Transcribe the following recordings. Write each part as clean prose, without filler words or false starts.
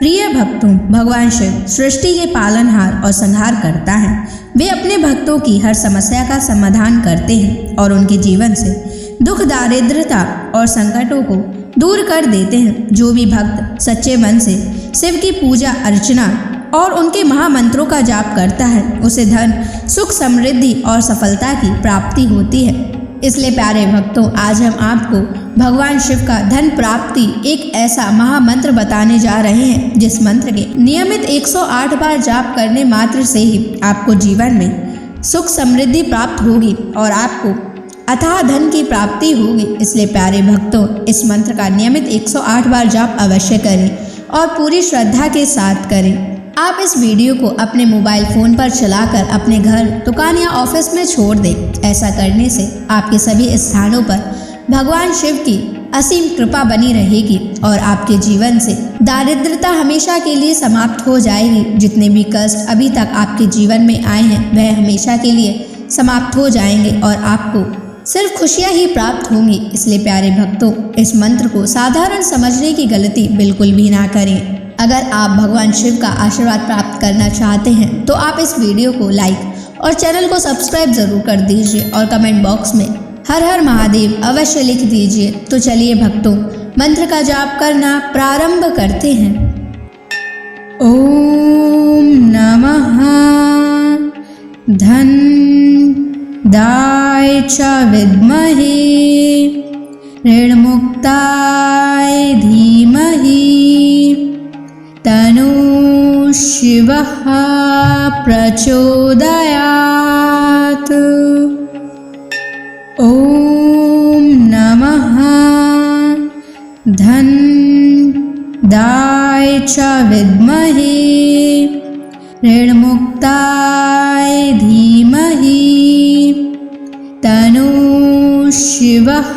प्रिय भक्तों, भगवान शिव सृष्टि के पालनहार और संहार करता है। वे अपने भक्तों की हर समस्या का समाधान करते हैं और उनके जीवन से दुख, दारिद्रता और संकटों को दूर कर देते हैं। जो भी भक्त सच्चे मन से शिव की पूजा अर्चना और उनके महामंत्रों का जाप करता है, उसे धन, सुख, समृद्धि और सफलता की प्राप्ति होती है। इसलिए प्यारे भक्तों, आज हम आपको भगवान शिव का धन प्राप्ति एक ऐसा महामंत्र बताने जा रहे हैं, जिस मंत्र के नियमित 108 बार जाप करने मात्र से ही आपको जीवन में सुख समृद्धि प्राप्त होगी और आपको अथाह धन की प्राप्ति होगी। इसलिए प्यारे भक्तों, इस मंत्र का नियमित 108 बार जाप अवश्य करें और पूरी श्रद्धा के साथ करें। आप इस वीडियो को अपने मोबाइल फ़ोन पर चलाकर अपने घर, दुकान या ऑफिस में छोड़ दें। ऐसा करने से आपके सभी स्थानों पर भगवान शिव की असीम कृपा बनी रहेगी और आपके जीवन से दारिद्रता हमेशा के लिए समाप्त हो जाएगी। जितने भी कष्ट अभी तक आपके जीवन में आए हैं, वह हमेशा के लिए समाप्त हो जाएंगे और आपको सिर्फ खुशियाँ ही प्राप्त होंगी। इसलिए प्यारे भक्तों, इस मंत्र को साधारण समझने की गलती बिल्कुल भी ना करें। अगर आप भगवान शिव का आशीर्वाद प्राप्त करना चाहते हैं तो आप इस वीडियो को लाइक और चैनल को सब्सक्राइब जरूर कर दीजिए और कमेंट बॉक्स में हर हर महादेव अवश्य लिख दीजिए। तो चलिए भक्तों, मंत्र का जाप करना प्रारंभ करते हैं। ओम नमः धन दाय च विद्महे ऋणमुक्ताय धीमहि तनु शिवः प्रचोदयात्। ओम नमः धन दाय च विद्महे ऋणमुक्ताय धीमहि तनु शिवः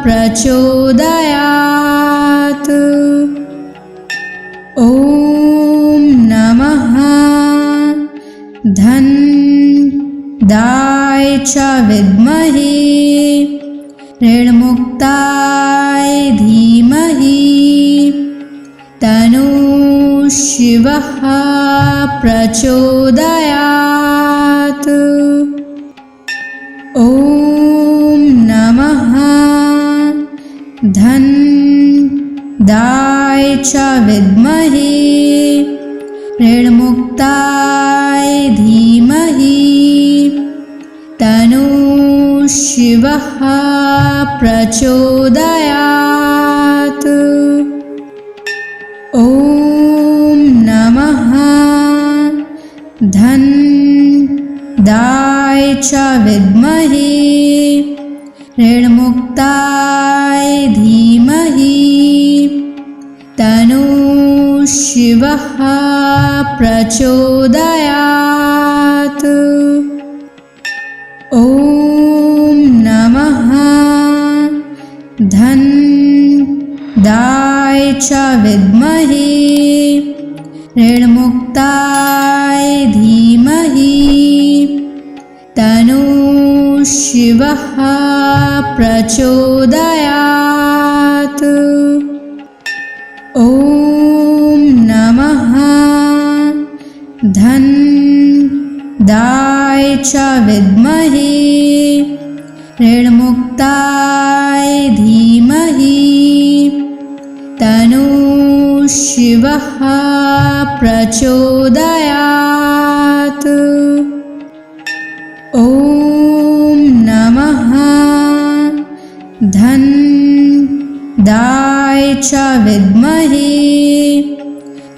प्रचोदयात्। ओम नमः धन दाय च विद्महे ऋणमुक्ताय धीमहि तनु शिवः प्रचोदयात्। ओम नमः धन दाय च विद्महे ऋणमुक्ताय धीमहि तनु शिवः प्रचोदयात्। ओम नमः धन दाय च विद्महे ऋणमुक्ताय धीमहि तनु शिवः प्रचोदयात्। ओम नमः धन दाय च विद्महे ऋणमुक्ताय धीमहि तनु शिवः प्रचोदयात्। ओम नमः धन दाय च विद्महे ऋणमुक्ताय धीमहि तनु शिवः प्रचोदयात्। ओम नमः धन दाय च विद्महे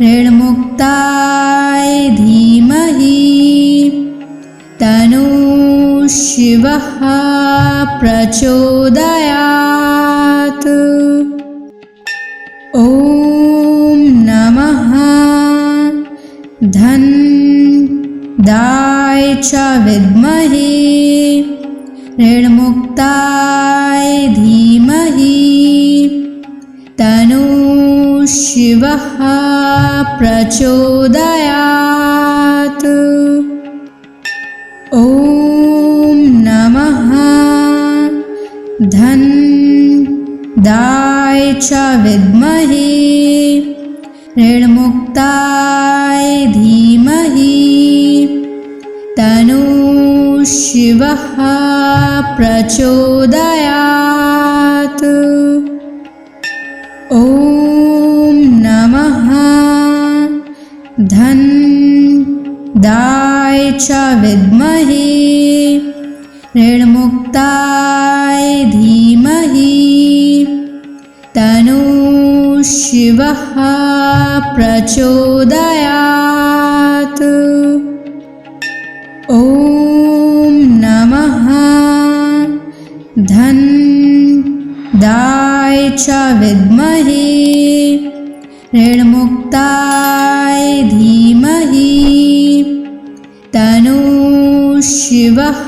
ऋणमुक्ताय धीमहि तनु शिवः प्रचोदयात्। ओम नमः धन दाय च विद्महे ऋणमुक्ताय धीमहि तनु शिवः प्रचोदयात्। ओम नमः धन दाय च विद्महे ऋणमुक्ताय धीमहि तन्नः शिवः प्रचोदयात्। ॐ नमः धन्दाय च विद्महे ऋणमुक्ताय धीमहि तन्नः शिवः प्रचोदयात्। ॐ नमः धन्दाय च विद्महे ऋणमुक्ताय धीमहि तन्नः शिवः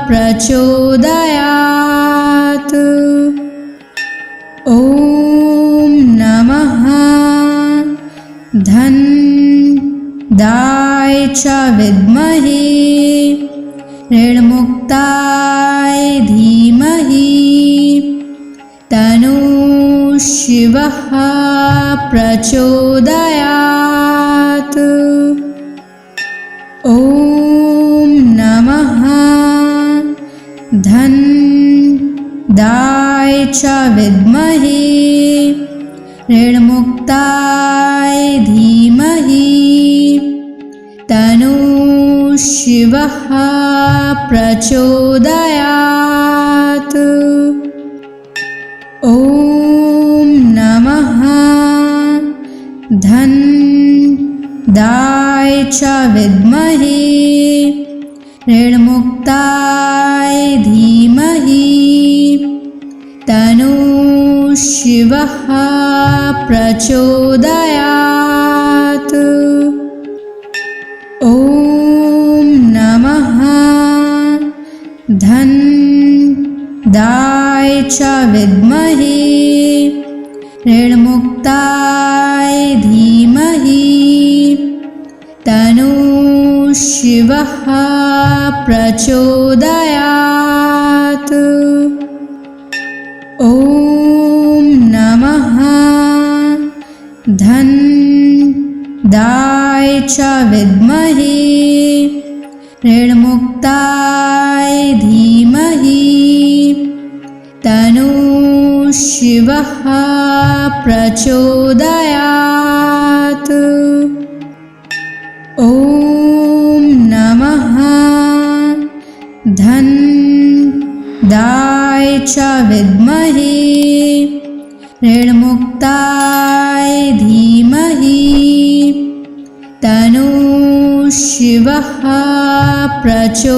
प्रचोदयात्। ॐ नमः धन्दाय च विद्महे ऋणमुक्ताय धीमहि तन्नः शिवः प्रचोदयात्। ॐ नमः धन्दाय च विद्महे ऋणमुक्ताय धीमहि तन्नः शिवः प्रचोदयात्। ॐ नमः धन्दाय च विद्महे ऋणमुक्ताय धीमहि तन्नः शिवः प्रचोदयात्। ॐ नमः धन्दाय च विद्महे ऋणमुक्ताय धीमहि तन्नः शिवः प्रचोदयात्। ॐ नमः धन्दाय च विद्महे ऋणमुक्ताय धीमहि तन्नः शिवः प्रचोदयात्। ॐ नमः धन्दाय च विद्महे ऋणमुक्ताय धीमहि तन्नः शिवः प्रचोदयात्।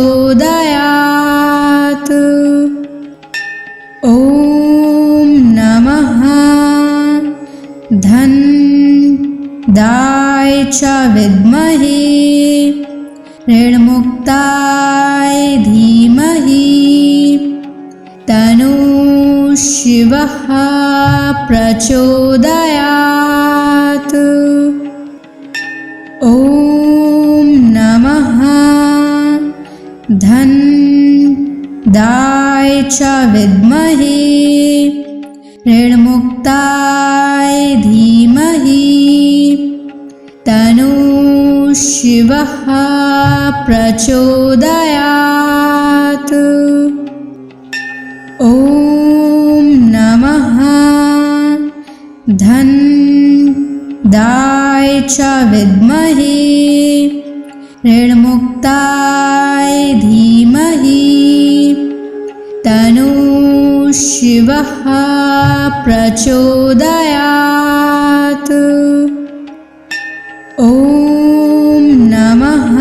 ॐ नमः धन्दाय च विद्महे ऋणमुक्ताय धीमहि तन्नः शिवः प्रचोदयात्। ॐ नमः धन्दाय च विद्महे ऋणमुक्ताय धीमहि तन्नः शिवः प्रचोदयात्। ॐ नमः धन्दाय च विद्महे ऋणमुक्ताय धीमहि तन्नः शिवः प्रचोदयात्। ॐ नमः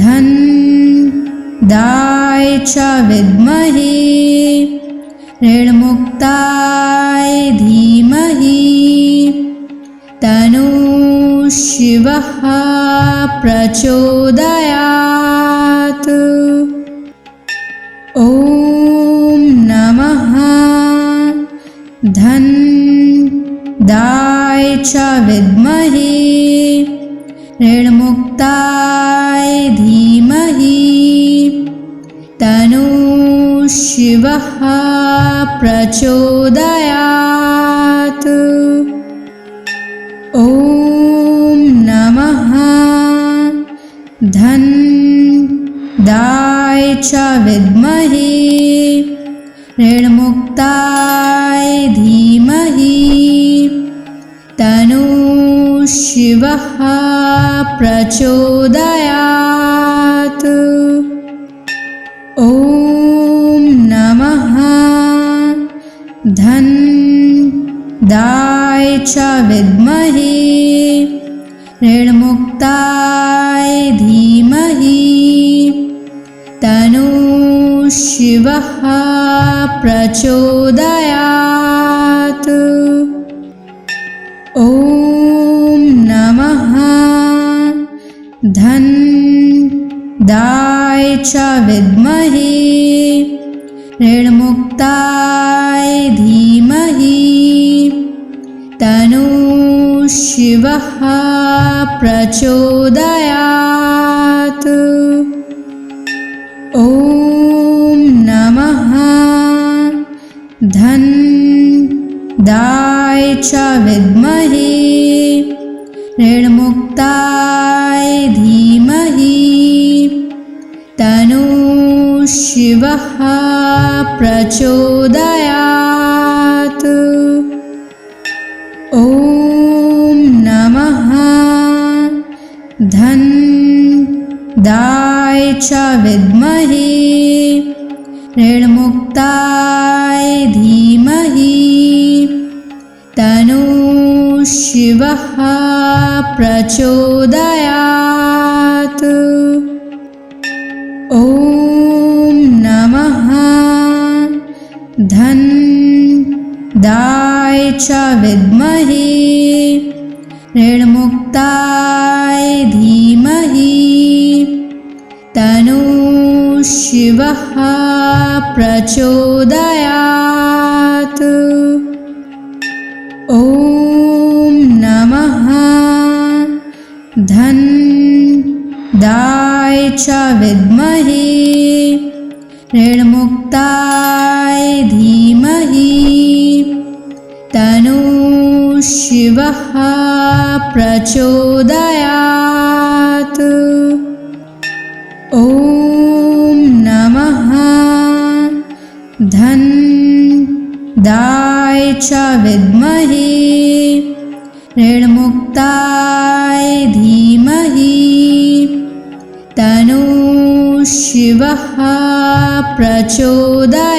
धन्दाय च विद्महे ऋणमुक्ताय धीमहि तन्नः शिवः प्रचोदयात्। ॐ नमः धन्दाय च विद्महे ऋणमुक्ताय धीमहि तन्नः शिवः प्रचोदयात्। च विद्महे ऋणमुक्ताय धीमहि तन्नः शिवः प्रचोदयात्। ॐ नमः धनदाय च विद्महे ऋणमुक्ताय धीमहि तन्नः शिवः प्रचोदयात्। ॐ नमः धनदाय च विद्महे ऋणमुक्ताय धीमहि तन्नः शिवः प्रचोदयात्। ॐ नमः धनदाय च विद्महे ऋणमुक्ताय धीमहि तन्नः शिवः प्रचोदयात्। ॐ नमः धनदाय च विद्महे ऋणमुक्ताय धीमहि तन्नः शिवः प्रचोदयात्। ॐ नमः धनदाय च विद्महे ऋणमुक्ताय धीमहि तन्नः शिवः प्रचोदयात्। ॐ नमः धनदाय च विद्महे ऋणमुक्ताय धीमहि तन्नः शिवः प्रचोदयात्। ॐ नमः धनदाय च विद्महे ऋणमुक्ताय धीमहि तन्नः शिवः प्रचोदयात्।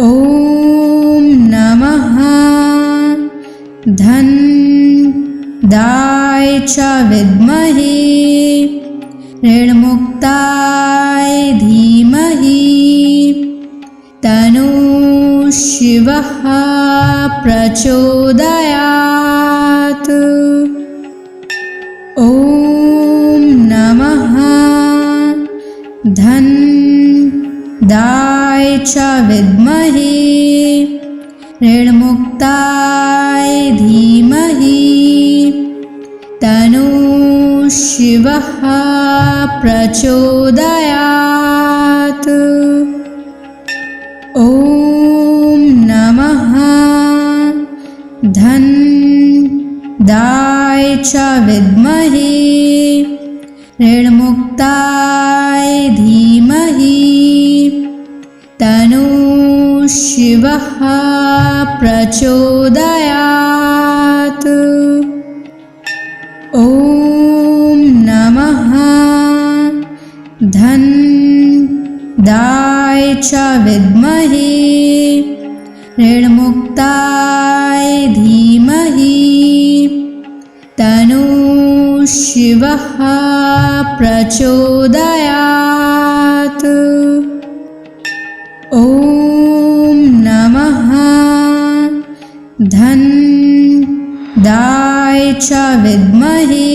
ॐ नमः धनदाय च विद्महे ऋणमुक्ताय धीमहि तन्नः शिवः प्रचोदयात्। ॐ नमः धनदाय च विद्महे ऋणमुक्ताय धीमहि तन्नः शिवः प्रचोदयात्। ॐ नमः धनदाय च विद्महे ऋणमुक्ताय धीमहि तन्नः शिवः प्रचोदयात्। ॐ नमः धनदाय च विद्महे ऋणमुक्ताय धीमहि तन्नः शिवः प्रचोदयात्। ॐ नमः धनदाय च विद्महे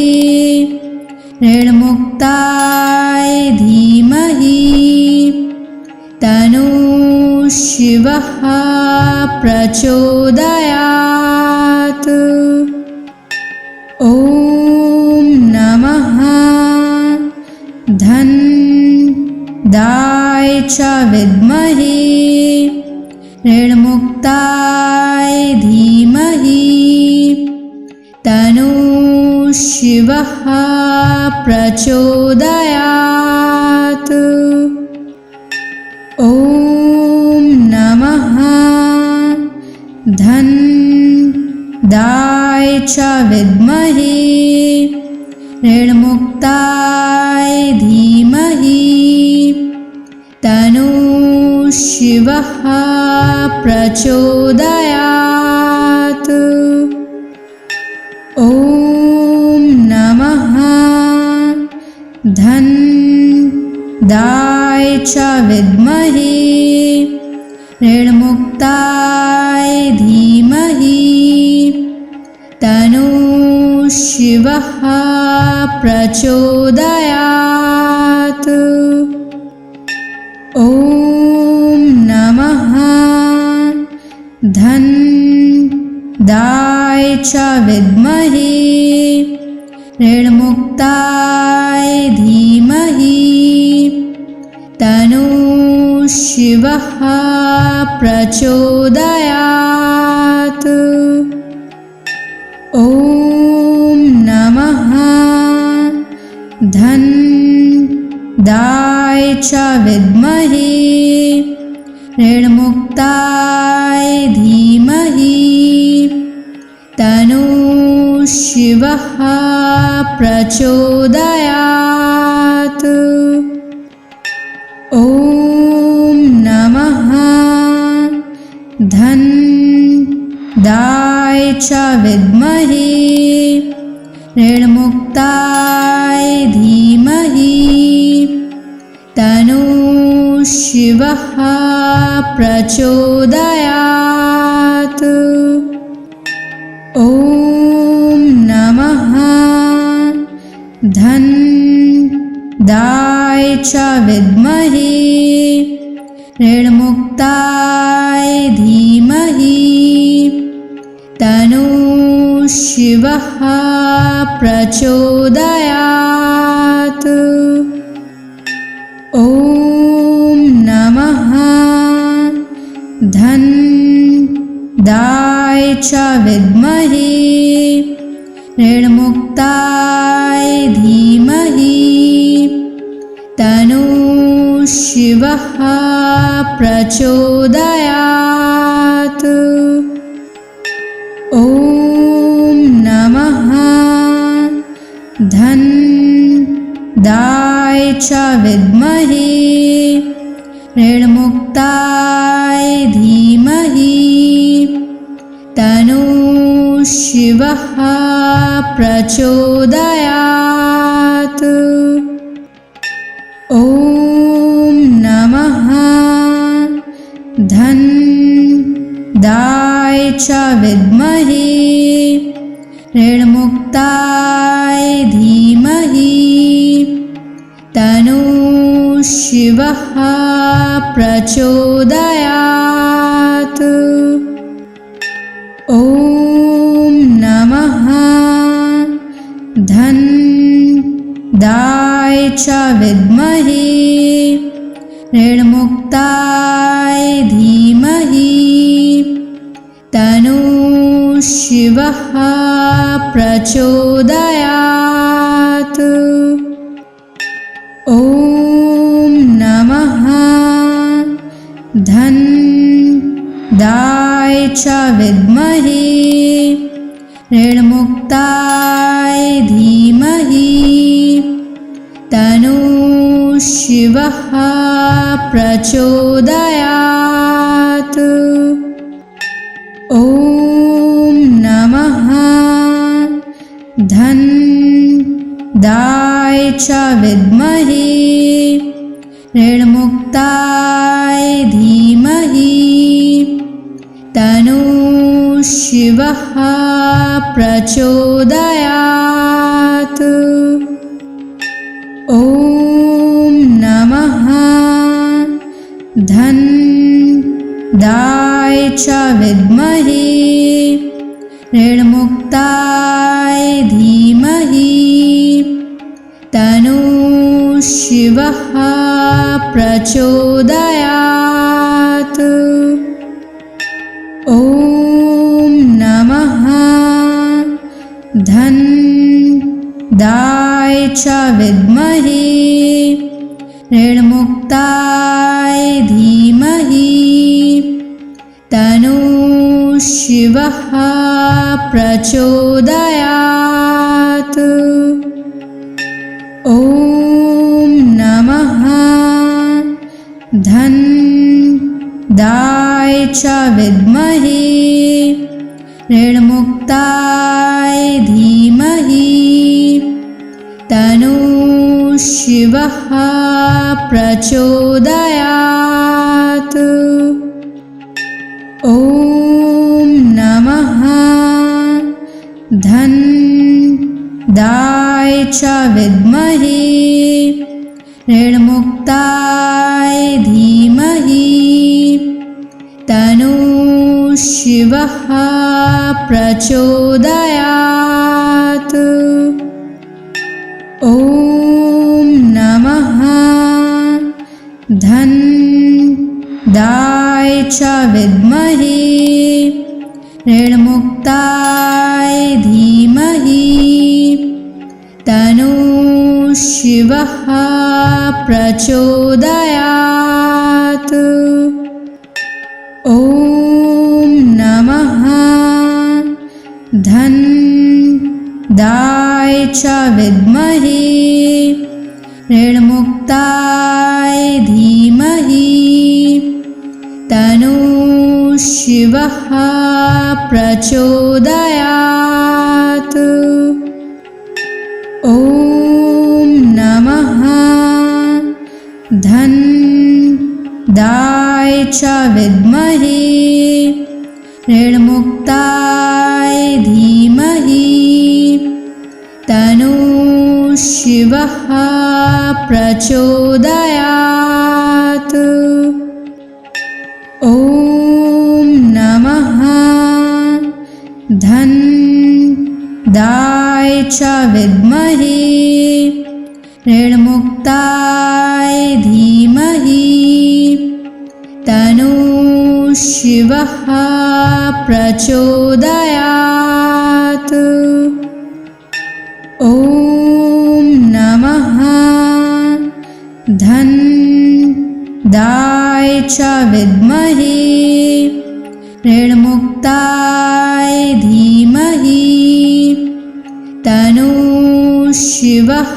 ऋणमुक्ताय धीमहि तन्नः शिवः प्रचोदयात्। ॐ नमः धनदाय च विद्महे ऋणमुक्ताय धीमहि तन्नः शिवः प्रचोदयात्। ॐ नमः धन्दाय च विद्महे ऋणमुक्ताय धीमहि तन्नो शिवः प्रचोदयात्। ॐ नमः धन्दाय च विद्महे ऋणमुक्ताय धीमहि तन्नो शिवः प्रचोदयात्। ॐ नमः धन्दाय च विद्महे ऋणमुक्ताय धीमहि तन्नो शिवः प्रचोदयात्। ॐ नमः धन्दाय च विद्महे ऋणमुक्ताय धीमहि तन्नो शिवः प्रचोदयात्। ॐ नमः धन्दाय च विद्महे ऋणमुक्ताय धीमहि तन्नो शिवः प्रचोदयात्। ॐ नमः धन्दाय च विद्महे ऋणमुक्ताय धीमहि तन्नो शिवः प्रचोदयात्। ॐ नमः धन्दाय च विद्महे ऋणमुक्ताय धीमहि तन्नो शिवः प्रचोदयात्। ॐ नमः धन्दाय च विद्महे ऋणमुक्ताय धीमहि तन्नो शिवः प्रचोदयात्। ॐ नमः धन्दाय च विद्महे ऋणमुक्ताय धीमहि तन्नो शिवः प्रचोदयात्। ॐ नमः धन्दाय च विद्महे ऋणमुक्ताय धीमहि तन्नो शिवः प्रचोदयात्। ॐ नमः धन्दाय च विद्महे ऋणमुक्ताय धीमहि तन्नो शिवः प्रचोदयात्। ॐ नमः धन्दाय च विद्महे ऋणमुक्ताय धीमहि तन्नो शिवः प्रचोदयात्। ॐ नमः धन्दाय च विद्महे ऋणमुक्ताय धीमहि तन्नो शिवः प्रचोदयात्। ॐ नमः च विद्महे ऋणमुक्ताय धीमहि तन्नः शिवः प्रचोदयात्। ॐ नमः धनदाय च विद्महे ऋणमुक्ताय धीमहि तन्नः शिवः प्रचोदयात्। ॐ नमः धनदाय च विद्महे ऋणमुक्ताय धीमहि तन्नः शिवः प्रचोदयात्। ॐ नमः धनदाय च विद्महे ऋणमुक्ताय धीमहि तन्नः शिवः प्रचोदयात्। ॐ नमः धनदाय च विद्महे ऋणमुक्ताय धीमहि तन्नः शिवः प्रचोदयात्। ॐ नमः धनदाय च विद्महे ऋणमुक्ताय धीमहि तन्नः शिवः प्रचोदयात्। ॐ नमः धनदाय च विद्महे ऋणमुक्ताय धीमहि तन्नः शिवः प्रचोदयात्। ॐ नमः धनदाय च विद्महे ऋणमुक्ताय धीमहि तन्नः शिवः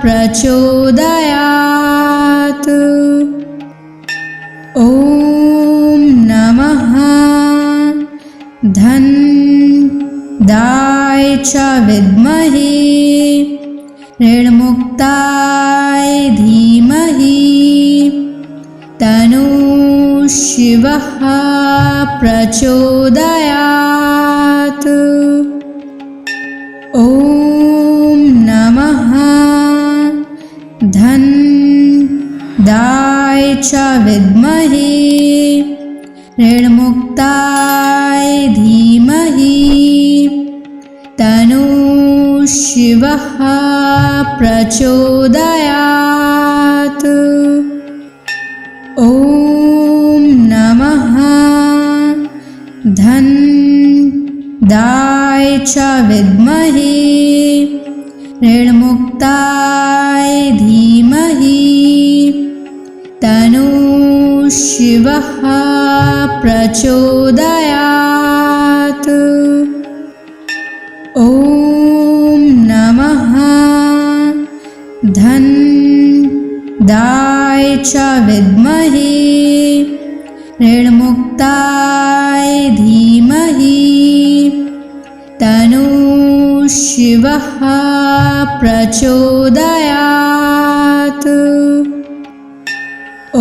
प्रचोदयात्। ॐ नमः धनदाय च विद्महे ऋणमुक्ताय धीमहि तन्नः शिवः प्रचोदयात्। ॐ नमः धनदाय च विद्महे ऋणमुक्ताय धीमहि तन्नः शिवः प्रचोदयात्। ॐ नमः धनदाय च विद्महे ऋणमुक्ताय धीमहि तन्नः शिवः प्रचोदयात्। ॐ नमः धनदाय च विद्महे ऋणमुक्ताय धीमहि तन्नः शिवः प्रचोदयात्। ॐ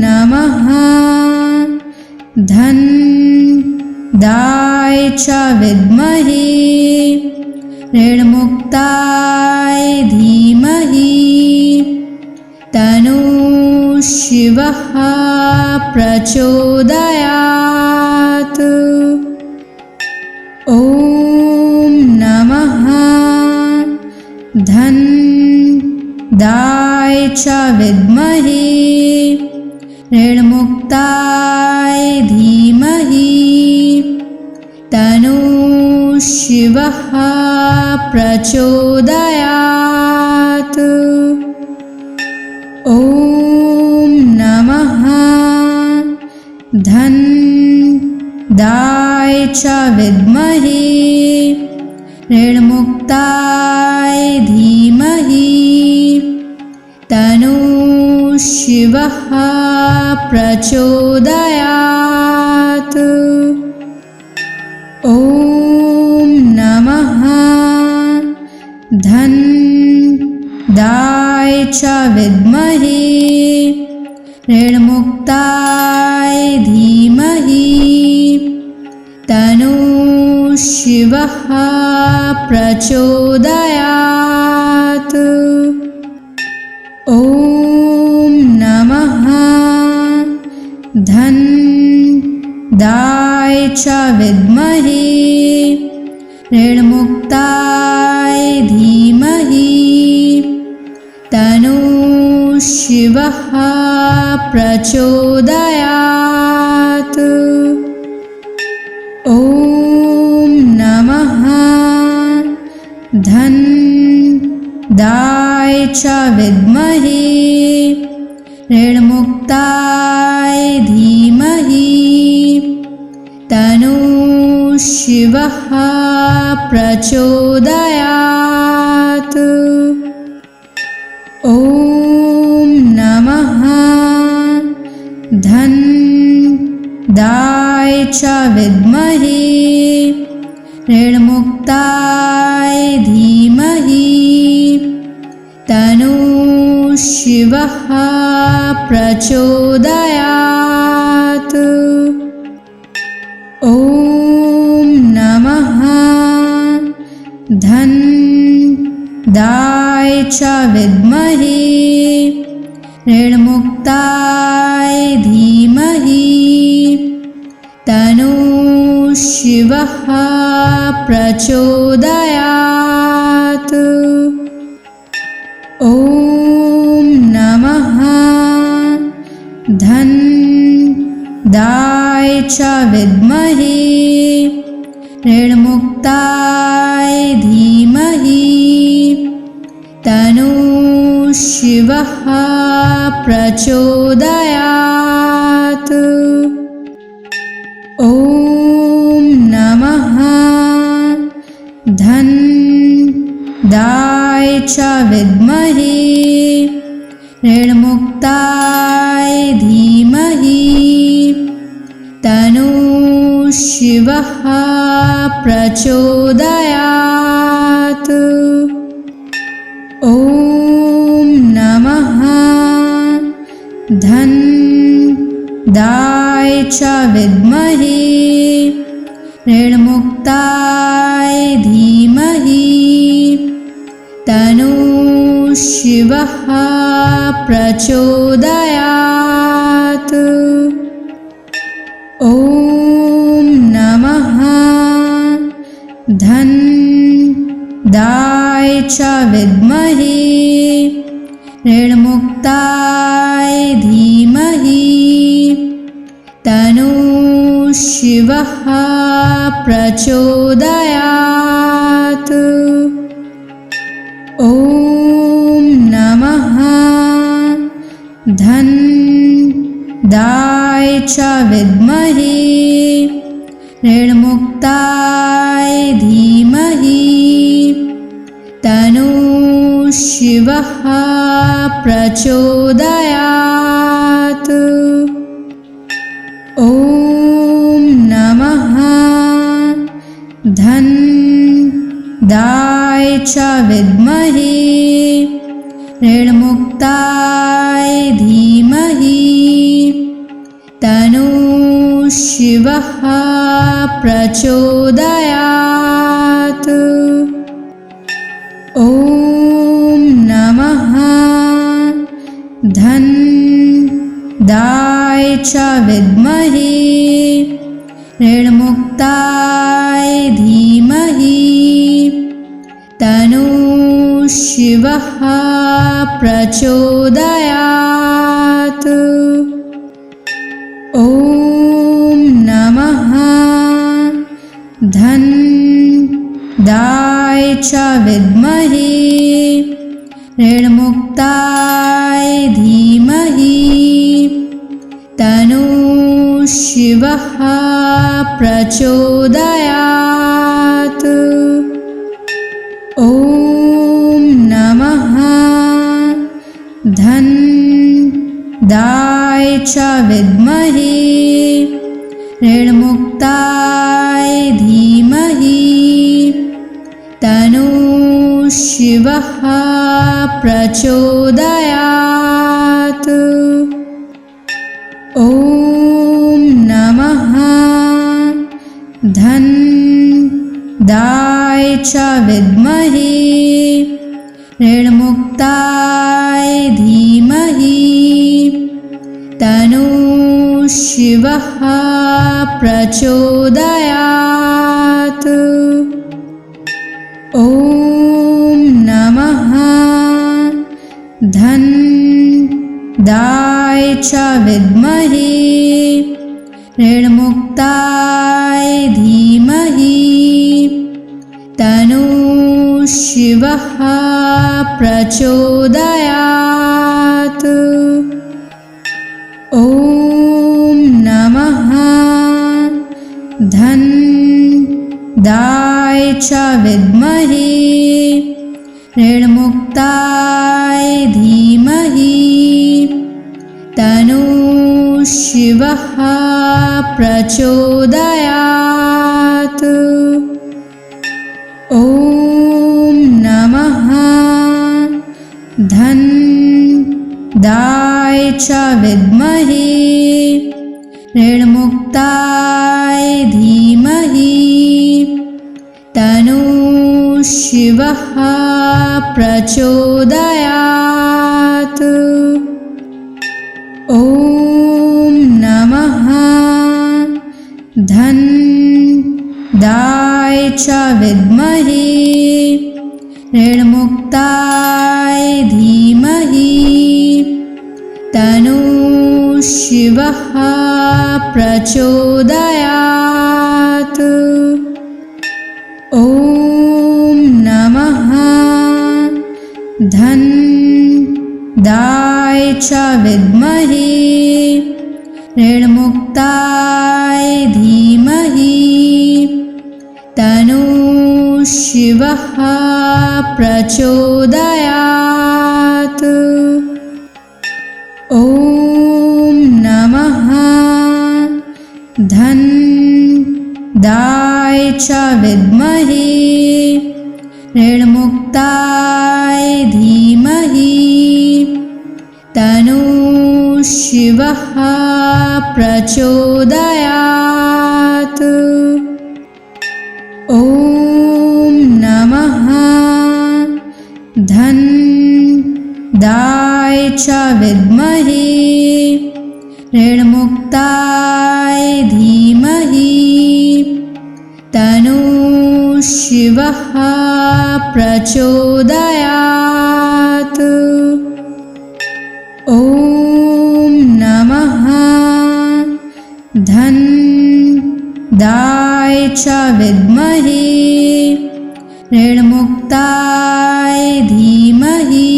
नमः धनदाय च विद्महे ऋणमुक्ताय धीमहि तन्नः शिवः प्रचोदयात्। ॐ नमः धनदाय च विद्महे ऋणमुक्ताय धीमहि तन्नः शिवः शिवः प्रचोदयात्। ॐ नमः धन्दाय च विद्महे ऋणमुक्ताय धीमहि तन्नो शिवः प्रचोदयात्। ॐ नमः धन्दाय च विद्महे ऋणमुक्ताय धीमहि तन्नो शिवः प्रचोदयात्। ॐ नमः धन्दाय च विद्महे ऋणमुक्ताय धीमहि तन्नो शिवः प्रचोदयात्। ॐ नमः धन्दाय च विद्महे ऋणमुक्ताय धीमहि तन्नो शिवः प्रचोदयात्। ॐ नमः धन्दाय च विद्महे ऋणमुक्ताय धीमहि तन्नो शिवः प्रचोदयात्। ॐ नमः धन्दाय च विद्महे ऋणमुक्ताय धीमहि तन्नो शिवः प्रचोदयात्। ॐ नमः धन्दाय च विद्महे ऋणमुक्ताय धीमहि तन्नो शिवः प्रचोदयात्। ॐ नमः धन्दाय च विद्महे ऋणमुक्ताय धीमहि तन्नो शिवः प्रचोदयात्। ॐ नमः धन्दाय च विद्महे ऋणमुक्ताय धीमहि तन्नो शिवः प्रचोदयात्। ॐ नमः धन्दाय च विद्महे ऋणमुक्ताय धीमहि तन्नो शिवः प्रचोदयात्। ॐ नमः धन्दाय च विद्महे ऋणमुक्ताय धीमहि तन्नो शिवः प्रचोदयात्। ॐ नमः धन्दाय च विद्महे ऋणमुक्ताय धीमहि तन्नो शिवः प्रचोदयात्। ॐ नमः धन्दाय च विद्महे ऋणमुक्ताय धीमहि तन्नो शिवः प्रचोदयात्। ॐ नमः धन्दाय च विद्महे ऋणमुक्ताय धीमहि तन्नो शिवः प्रचोदयात्। ॐ नमः धनदाय च विद्महे ऋणमुक्ताय धीमहि तन्नो शिवः प्रचोदयात्। ॐ नमः धनदाय च विद्महे ऋणमुक्ताय धीमहि तन्नो शिवः प्रचोदयात्। ॐ नमः धनदाय च विद्महे ऋणमुक्ताय धीमहि तन्नो शिवः प्रचोदयात्। ॐ नमः धनदाय च विद्महे ऋणमुक्ताय धीमहि तन्नो शिवः प्रचोदयात्। ॐ नमः धनदाय च विद्महे ऋणमुक्ताय धीमहि तन्नो शिवः प्रचोदयात्। ॐ नमः धनदाय च विद्महे ऋणमुक्ताय धीमहि तन्नो शिवः प्रचोदयात्। ॐ नमः धनदाय च विद्महे ऋणमुक्ताय धीमहि तन्नो शिवः प्रचोदयात्। ॐ नमः धनदाय च विद्महे ऋणमुक्ताय धीमहि तन्नो शिवः प्रचोदयात्। ॐ नमः धनदाय च विद्महे ऋणमुक्ताय धीमहि तन्नो शिवः प्रचोदयात्। ॐ नमः धनदाय च विद्महे ऋणमुक्ताय धीमहि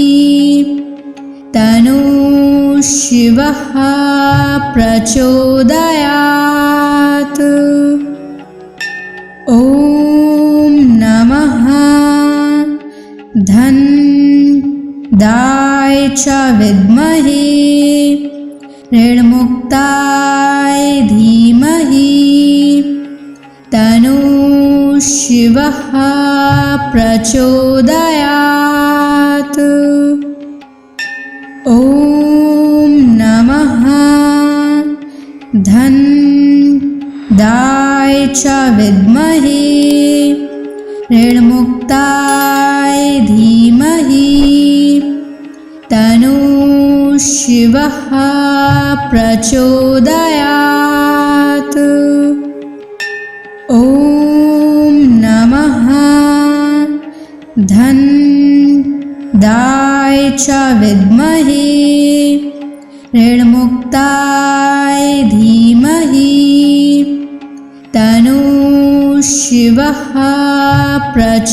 तन्नो शिवः प्रचोदयात्। ॐ नमः धनदाय च विद्महे ऋणमुक्ताय धीमहि तन्नो शिवः प्रचोदयात्। ॐ नमः धनदाय च विद्महे ऋणमुक्ताय धीमहि तन्नो शिवः प्रचोदयात्। ॐ नमः धनदाय च विद्महे ऋणमुक्ताय धीमहि तन्नो शिवः प्रचोदयात्।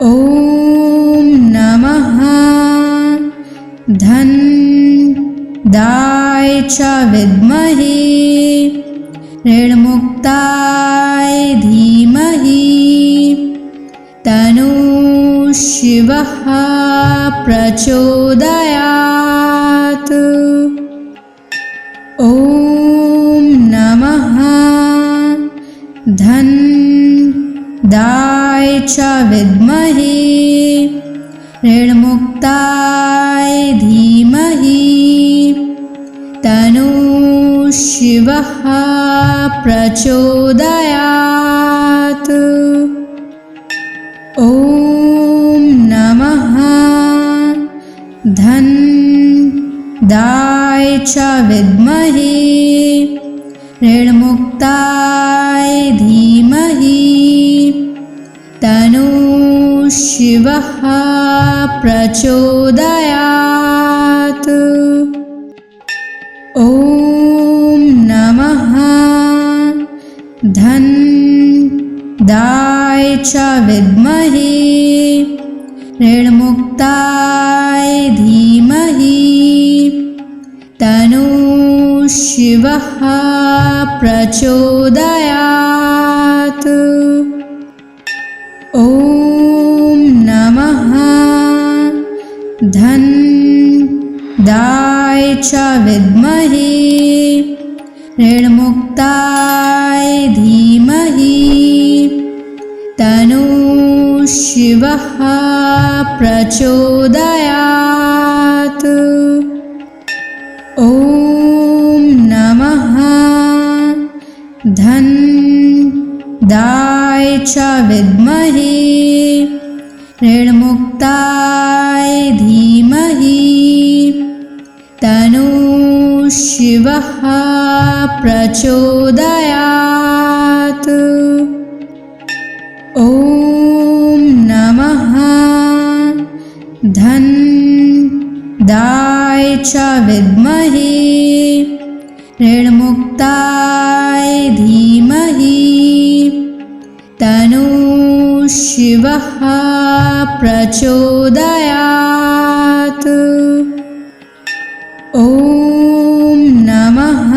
ॐ नमः धन्दाय च विद्महे ऋणमुक्ताय धीमहि तन्नो शिवः प्रचोदयात्। ॐ नमः धन्दाय च विद्महे ऋणमुक्ताय धीमहि तन्नो शिवः प्रचोदयात्। ॐ नमः धन्दाय च विद्महे ऋणमुक्ताय धीमहि तन्नो शिवः प्रचोदयात्। ॐ नमः धन्दाय च विद्महे ऋणमुक्ताय धीमहि तन्नो शिवः प्रचोदयात्। ॐ नमः धन्दाय च विद्महे ऋणमुक्ताय धीमहि तन्नो शिवः प्रचोदयात्। ॐ नमः धन्दाय च विद्महे ऋणमुक्ताय धीमहि तन्नो शिवः प्रचोदयात्। ॐ नमः धन्दाय च विद्महे ऋणमुक्ताय धीमहि तन्नो शिवः प्रचोदयात्। ॐ नमः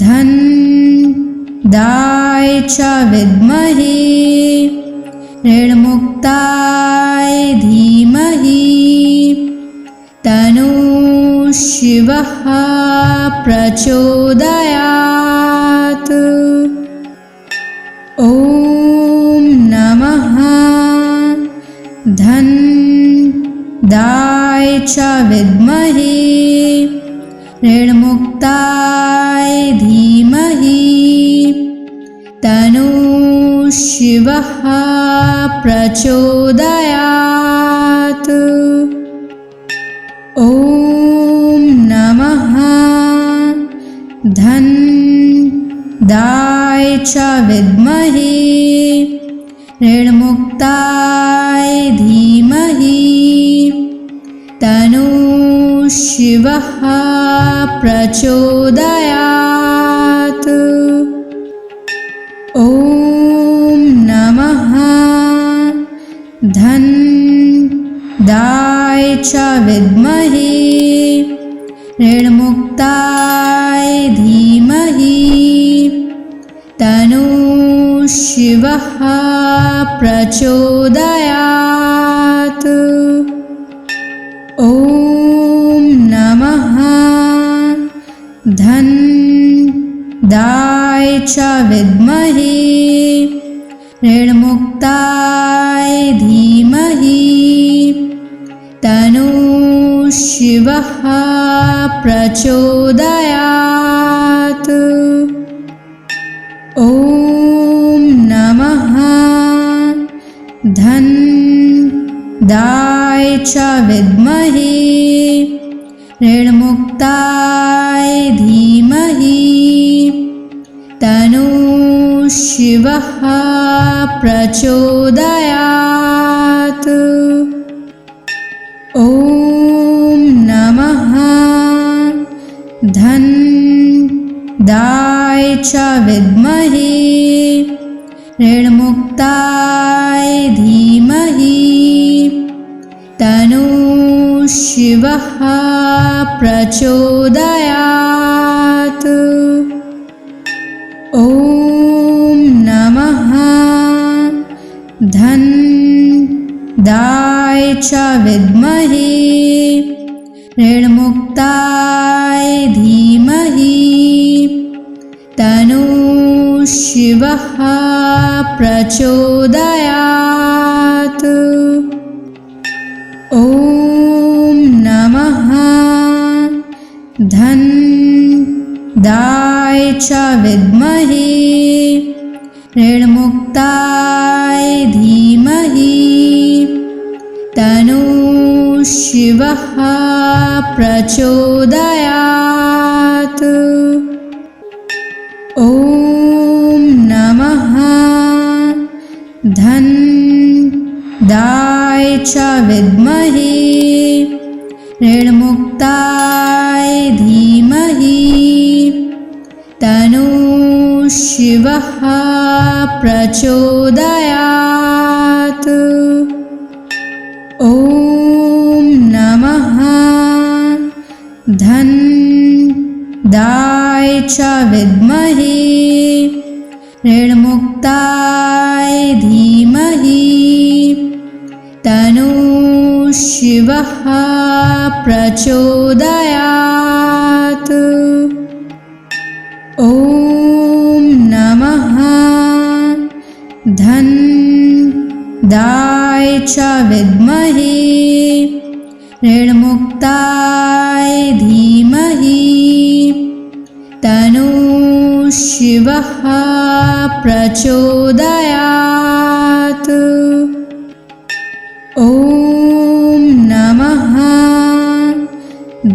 धन्दाय च विद्महे ऋणमुक्ताय धीमहि तन्नो शिवः प्रचोदयात्। ॐ नमः धन्दाय च विद्महे ऋणमुक्ताय धीमहि तन्नो शिवः प्रचोदयात्। ॐ नमः धन्दाय च विद्महे ऋणमुक्ताय धीमहि तन्नो शिवः प्रचोदयात्। ॐ नमः धन्दाय च विद्महे ऋणमुक्ताय धीमहि तन्नो शिवः प्रचोदयात्। ॐ नमः धन्दाय च विद्महे ऋणमुक्ताय धीमहि तन्नो शिवः प्रचोदयात्। ॐ नमः धन्दाय च विद्महे ऋणमुक्ताय धीमहि तन्नो शिवः प्रचोदयात्। ॐ नमः च विद्महे ऋणमुक्ताय धीमहि तन्नो शिवः प्रचोदयात्। ॐ नमः धन्दाय च विद्महे ऋणमुक्ताय धीमहि तन्नो शिवः प्रचोदयात्। ॐ नमः धन्दाय च विद्महे ऋणमुक्ताय धीमहि तन्नो शिवः प्रचोदयात्। ॐ नमः धन्दाय च विद्महे ऋणमुक्ताय धीमहि तन्नो शिवः प्रचोदयात्। ॐ नमः धन्दाय च विद्महे ऋणमुक्ताय धीमहि तन्नो शिवः प्रचोदयात्। ॐ नमः धन्दाय च विद्महे ऋणमुक्ताय धीमहि तन्नो शिवः प्रचोदयात्। ॐ नमः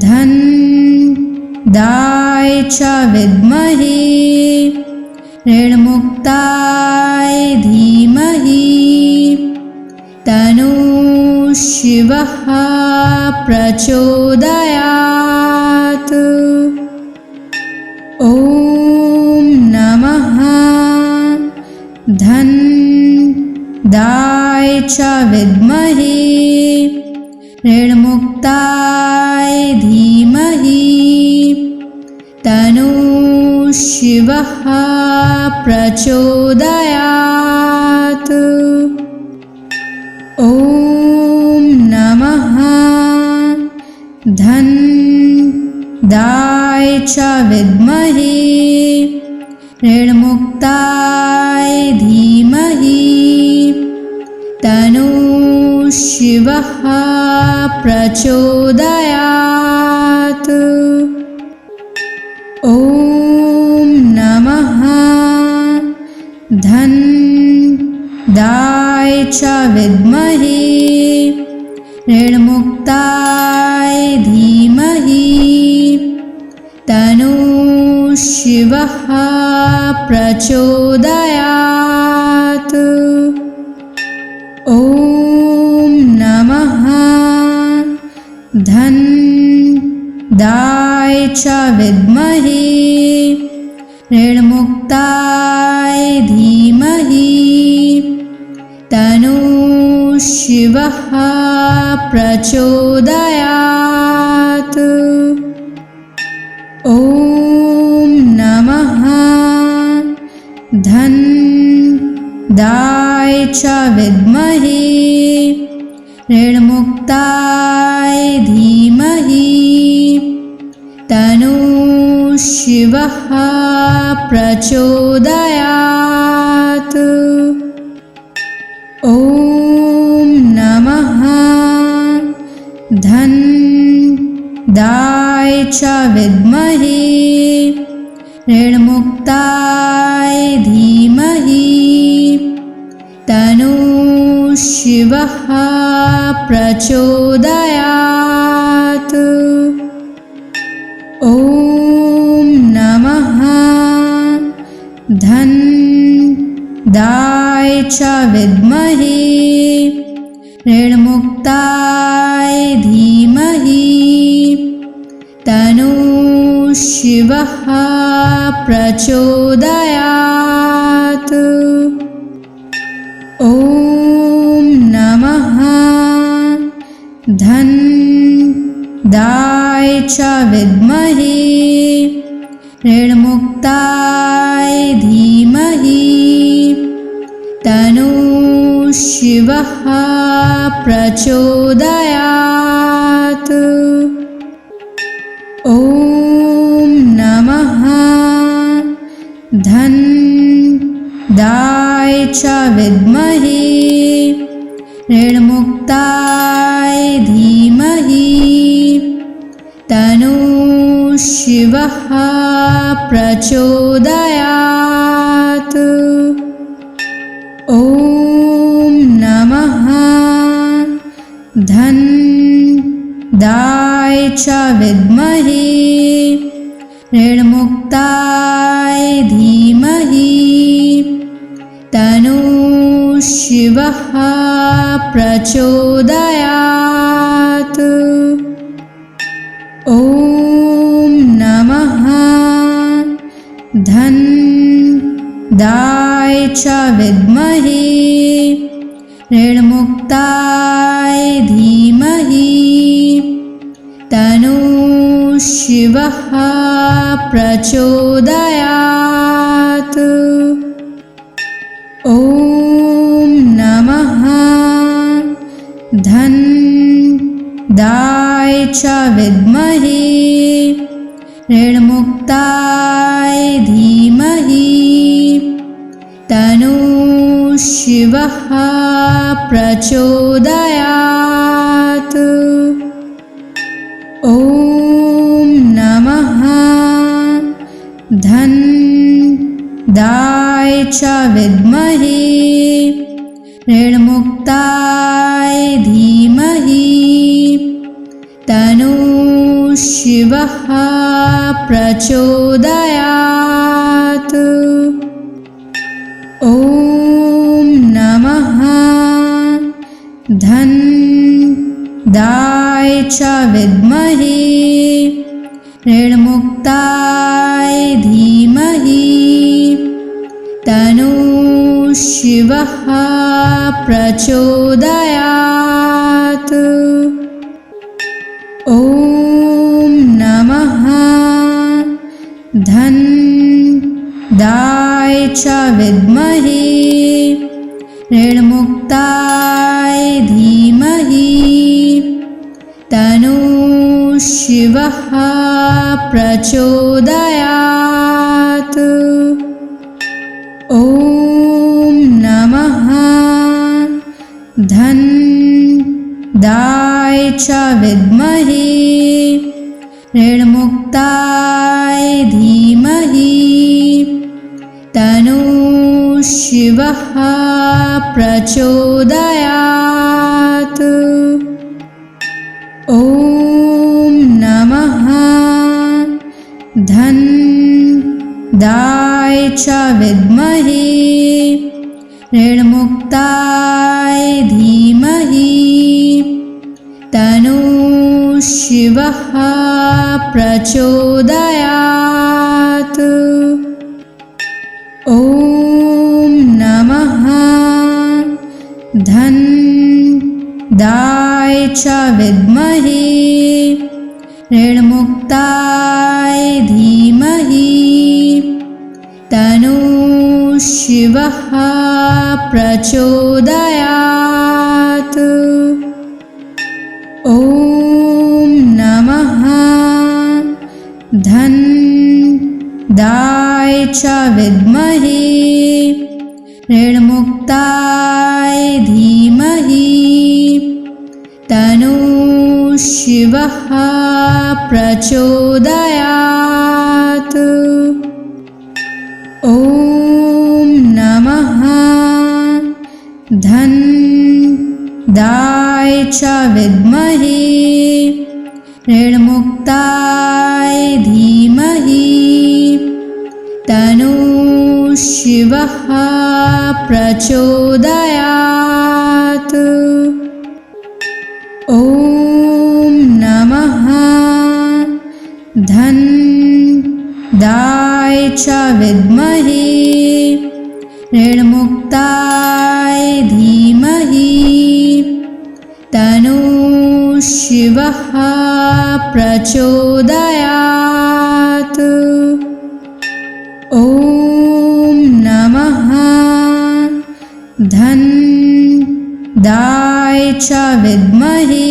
धन्दाय च विद्महे ऋणमुक्ताय धीमहि तन्नो शिवः प्रचोदयात्। ॐ नमः धन्दाय च विद्महे ऋणमुक्ताय धीमहि तन्नो शिवः प्रचोदयात्। ॐ नमः धन्दाय च विद्महे ऋणमुक्ताय धीमहि तन्नो शिवः प्रचोदयात्। ॐ नमः धन्दाय च विद्महे ऋणमुक्ताय धीमहि तन्नो शिवः प्रचोदयात्। ॐ नमः धन्दाय च विद्महे ऋणमुक्ताय धीमहि तन्नो शिवः प्रचोदयात्। ॐ नमः धन्दाय च विद्महे ऋणमुक्ताय धीमहि तन्नो शिवः प्रचोदयात्। ॐ नमः धन्दाय च विद्महे ऋणमुक्ताय धीमहि तन्नो शिवः प्रचोदयात्। ॐ नमः धन्दाय च विद्महे ऋणमुक्ताय धीमहि तन्नो शिवः प्रचोदयात्। ॐ नमः धन्दाय च विद्महे ऋणमुक्ताय धीमहि तन्नो शिवः प्रचोदयात्। ॐ नमः धन्दाय च विद्महे ऋणमुक्ताय धीमहि तन्नो शिवः प्रचोदयात्। ॐ नमः धन्दाय च विद्महे ऋणमुक्ताय धीमहि तन्नो शिवः प्रचोदयात्। ॐ नमः धन्दाय च विद्महे ऋणमुक्ताय धीमहि तन्नो शिवः प्रचोदयात्। ॐ नमः धन्दाय च विद्महे ऋणमुक्ताय धीमहि तन्नो शिवः प्रचोदयात्। ॐ नमः धन्दाय च विद्महे ऋणमुक्ताय धीमहि तन्नो शिवः प्रचोदयात्। ॐ नमः धन्दाय च विद्महे ऋणमुक्ताय धीमहि तन्नो शिवः प्रचोदयात्। ॐ नमः धन्दाय च विद्महे ऋणमुक्ताय धीमहि तन्नो शिवः प्रचोदयात्। ॐ नमः धन्दाय च विद्महे ऋणमुक्ताय धीमहि तन्नो शिवः प्रचोदयात्। ॐ नमः धन्दाय च विद्महे ऋणमुक्ताय धीमहि तन्नो शिवः प्रचोदयात्। ॐ नमः धन्दाय च विद्महे ऋणमुक्ताय धीमहि तन्नो शिवः प्रचोदयात्। ॐ नमः धन्दाय च विद्महे ऋणमुक्ताय धीमहि तन्नो शिवः प्रचोदयात्। ॐ नमः धन्दाय च विद्महे ऋणमुक्ताय धीमहि तन्नो शिवः प्रचोदयात्। ॐ नमः धन्दाय दाय च विद्महे ऋणमुक्ताय धीमहि तन्नो शिवः प्रचोदयात्। ॐ नमः धन दाय च विद्महे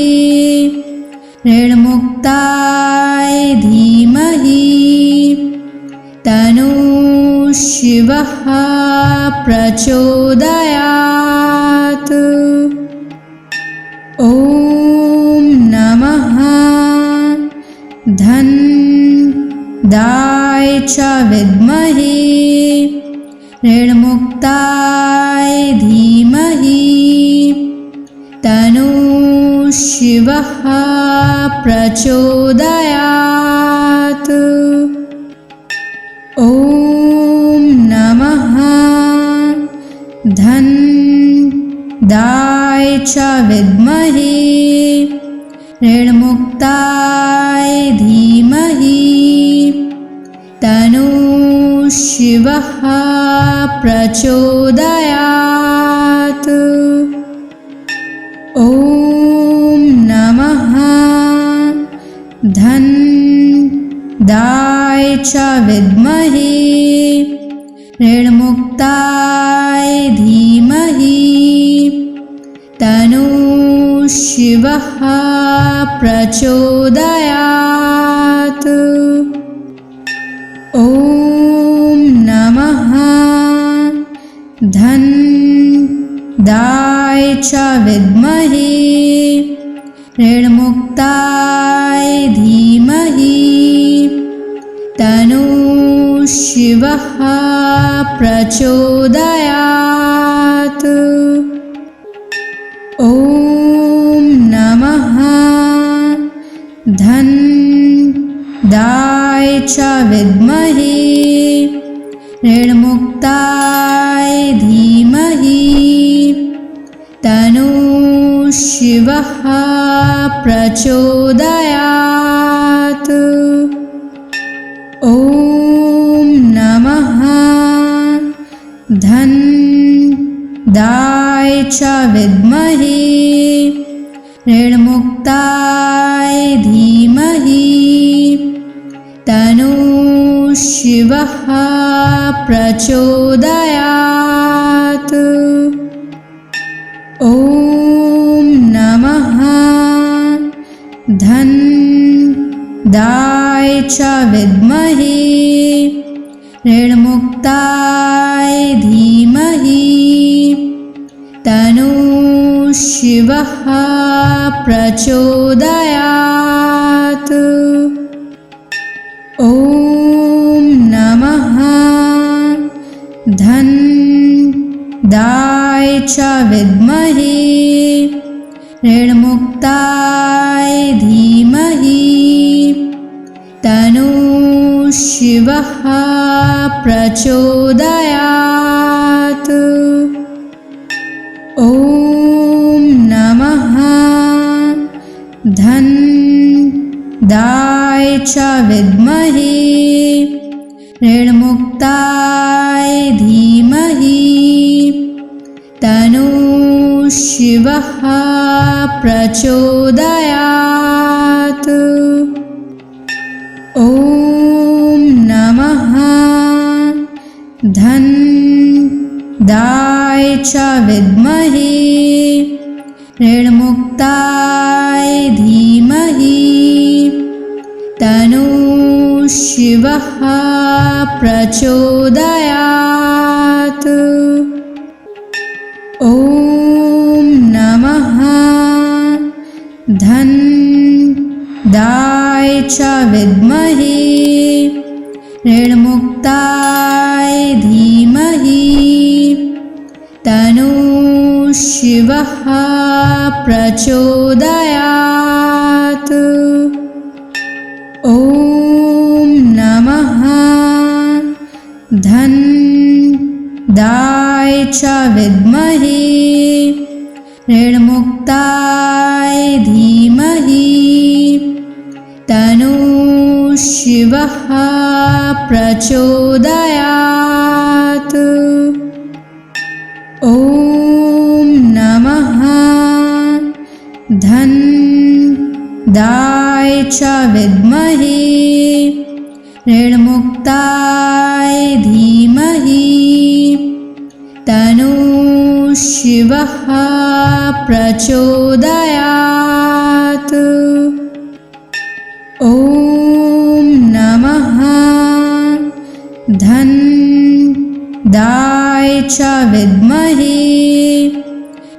ऋणमुक्ताय धीमहि तन्नो शिवः प्रचोदयात्। ॐ नमः धन दाय च विद्महे ऋणमुक्ताय धीमहि तन्नो शिवः प्रचोदयात्। ॐ नमः धन दाय च विद्महे ऋणमुक्ताय धीमहि तन्नो शिवः प्रचोदयात्। ॐ नमः धन दाय च विद्महे ऋणमुक्ताय धीमहि तन्नो शिवः प्रचोदयात्। ॐ नमः धन दाय च विद्महे ऋणमुक्ताय धीमहि तन्नो शिवः प्रचोदयात्। ॐ नमः धन दाय च विद्महे ऋणमुक्ताय धीमहि तन्नो शिवः प्रचोदयात्। ॐ नमः धन दाय च विद्महे ऋणमुक्ताय धीमहि तन्नो शिवः प्रचोदयात्। ॐ नमः धन दाय च विद्महे ऋणमुक्ताय धीमहि तन्नो शिवः प्रचोदयात्। ॐ नमः धन दाय च विद्महे ऋणमुक्ताय धीमहि तन्नो शिवः प्रचोदयात्। ॐ नमः धन दाय च विद्महे ऋणमुक्ताय धीमहि तन्नो शिवः प्रचोदयात्। ॐ नमः धन दाय च विद्महे ऋणमुक्ताय धीमहि तन्नो शिवः प्रचोदयात्। ॐ नमः धन दाय च विद्महे ऋणमुक्ताय धीमहि तन्नो शिवः प्रचोदयात्। ॐ नमः धन दाय च विद्महे ऋणमुक्ताय धीमहि तन्नो शिवः प्रचोदयात्। ॐ नमः धनदाय च विद्महे ऋणमुक्ताय धीमहि तन्नो शिवः प्रचोदयात्। ॐ नमः धनदाय च विद्महे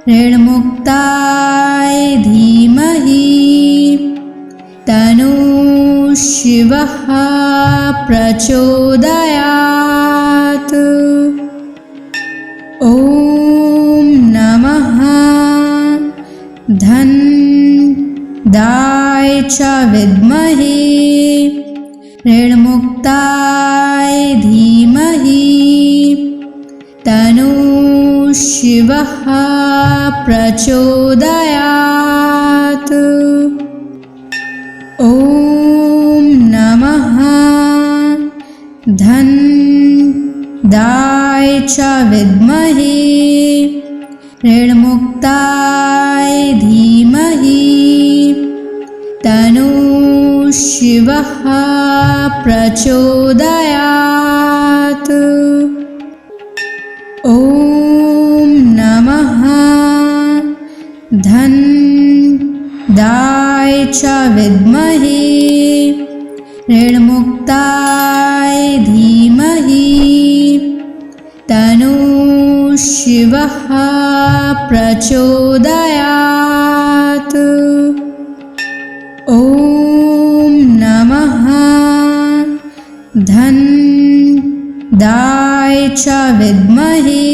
ऋणमुक्ताय धीमहि तन्नो शिवः प्रचोदयात्। ॐ नमः धनदाय च विद्महे ऋणमुक्ताय धीमहि तन्नो शिवः प्रचोदयात्। ॐ नमः धनदाय च विद्महे ऋणमुक्ताय धीमहि तन्नो शिवः प्रचोदयात्। ॐ नमः धनदाय च विद्महे ऋणमुक्ताय धीमहि तन्नो शिवः प्रचोदयात्। ॐ नमः धनदाय च विद्महे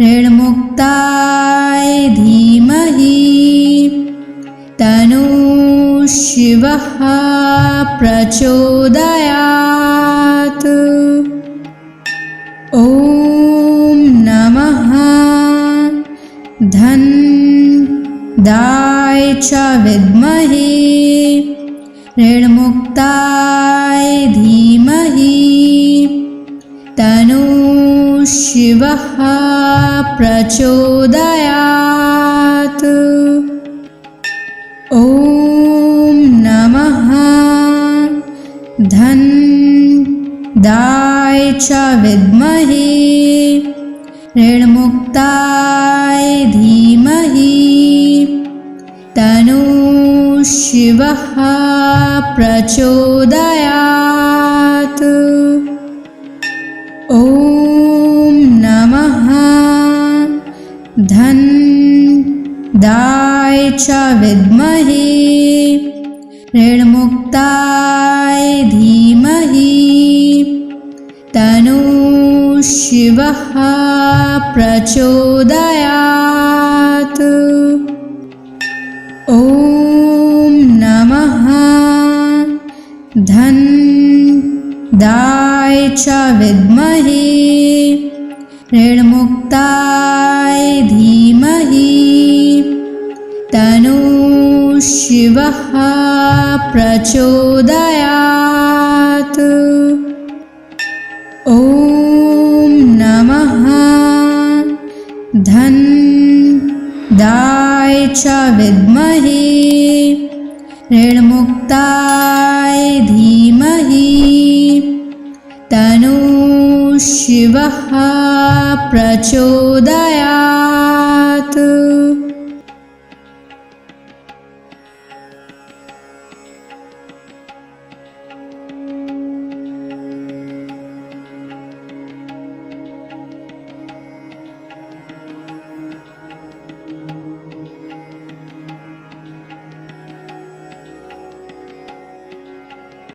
ऋणमुक्ताय धीमहि तन्नो शिवः प्रचोदयात्। ॐ नमः धनदाय च विद्महे ऋणमुक्ताय धीमहि तन्नो शिवः प्रचोदयात्। ॐ नमः धनदाय च विद्महे ऋणमुक्ताय धीमहि तन्नो शिवः प्रचोदयात्। ॐ नमः धनदाय च विद्महे ऋणमुक्ताय धीमहि तन्नो शिवः प्रचोदयात्। ॐ नमः धनदाय च विद्महे ऋणमुक्ताय धीमहि तन्नो शिवः प्रचोदयात्। ॐ नमः धनदाय च विद्महे ऋणमुक्ताय धीमहि तन्नो शिवः प्रचोदयात्।